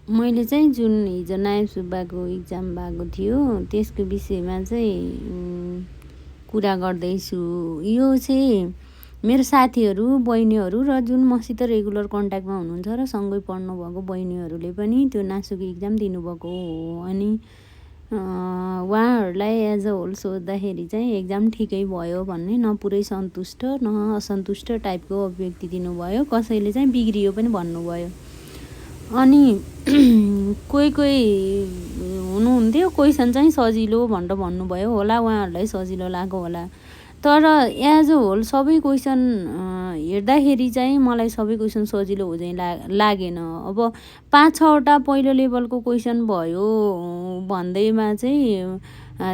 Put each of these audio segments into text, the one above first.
मैले चाहिँ जुन हिजो नायब सुब्बाको इक्जाम भएको थियो त्यसको विषयमा चाहिँ कुरा गर्दैछु। यो चाहिँ मेरो साथीहरू बहिनीहरू र जुन मसित रेगुलर कन्ट्याक्टमा हुनुहुन्छ र सँगै पढ्नुभएको बहिनीहरूले पनि त्यो नासुको इक्जाम दिनुभएको हो। अनि उहाँहरूलाई एज अ होल सोद्धाखेरि चाहिँ एक्जाम ठिकै भयो भन्ने, न पुरै सन्तुष्ट न असन्तुष्ट टाइपको अभिव्यक्ति दिनुभयो। कसैले चाहिँ बिग्रियो पनि भन्नुभयो। अनि कोही हुनुहुन्थ्यो क्वेसन चाहिँ सजिलो भनेर भन्नुभयो होला, उहाँहरूलाई सजिलो लाग्यो होला। तर एज अ होल सबै क्वेसन हेर्दाखेरि चाहिँ मलाई सबै क्वेसन सजिलो हो चाहिँ लागेन। अब 5-6वटा पहिलो लेभलको क्वेसन भयो भन्दैमा चाहिँ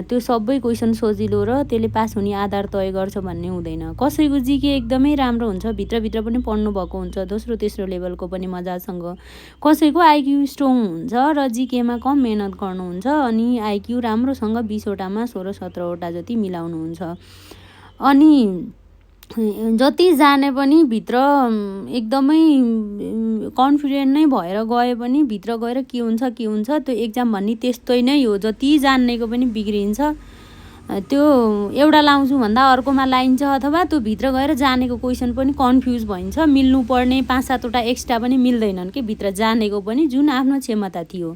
त्यो सबै क्वेसन सजिलो र त्यसले पास हुने आधार तय गर्छ भन्ने हुँदैन। कसैको जिके एकदमै राम्रो हुन्छ, भित्रभित्र पनि पढ्नु भएको हुन्छ, दोस्रो तेस्रो लेभलको पनि मजासँग। कसैको आइक्यू स्ट्रङ हुन्छ र जिकेमा कम मेहनत गर्नुहुन्छ अनि आइक्यू राम्रोसँग 20वटामा 16-17वटा जति मिलाउनुहुन्छ। अनि जति जाने पनि भित्र एकदमै कन्फिडेन्ट नै भएर गए पनि भित्र गएर के हुन्छ त्यो एक्जाम भन्ने त्यस्तै नै हो। जति जान्नेको पनि बिग्रिन्छ। त्यो एउटा लाउँछु भन्दा अर्कोमा लाइन्छ, अथवा त्यो भित्र गएर जानेको क्वेसन पनि कन्फ्युज भइन्छ। मिल्नुपर्ने 5-7वटा एक्स्ट्रा पनि मिल्दैनन् कि भित्र जानेको पनि जुन आफ्नो क्षमता थियो।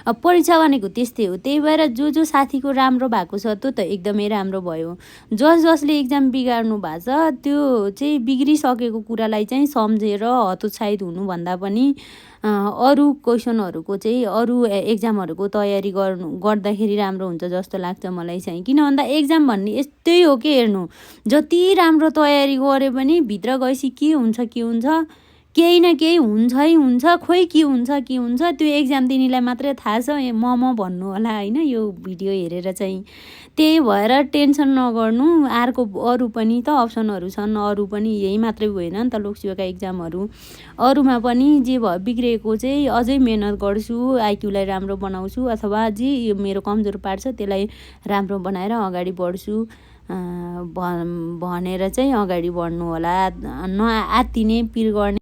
अब परीक्षा भनेको त्यस्तै हो। त्यही भएर जो साथीको राम्रो भएको छ त्यो त एकदमै राम्रो भयो। जसले एक्जाम बिगार्नु भएको छ त्यो चाहिँ बिग्रिसकेको कुरालाई चाहिँ सम्झेर हतोत्साहित हुनुभन्दा पनि अरू क्वेसनहरूको चाहिँ अरू एक्जामहरूको तयारी गर्दाखेरि राम्रो हुन्छ जस्तो लाग्छ मलाई चाहिँ। किन भन्दा एक्जाम भन्ने यस्तै हो कि हेर्नु, जति राम्रो तयारी गरे पनि भित्र गएपछि के हुन्छ केही न केही हुन्छै हुन्छ। खोइ के हुन्छ त्यो एक्जाम दिनेलाई मात्रै थाहा छ। म भन्नु होला होइन यो भिडियो हेरेर चाहिँ। त्यही भएर टेन्सन नगर्नु। अरू पनि त अप्सनहरू छन्, अरू पनि यही मात्रै भएन नि त लोकसेवाका एक्जामहरू। अरूमा पनि जे भयो बिग्रेको चाहिँ अझै मेहनत गर्छु, आइक्यूलाई राम्रो बनाउँछु, अथवा जे मेरो कमजोर पार्ट छ त्यसलाई राम्रो बनाएर अगाडि बढ्छु भनेर चाहिँ अगाडि बढ्नु होला। नआत्तिने, पिर गर्ने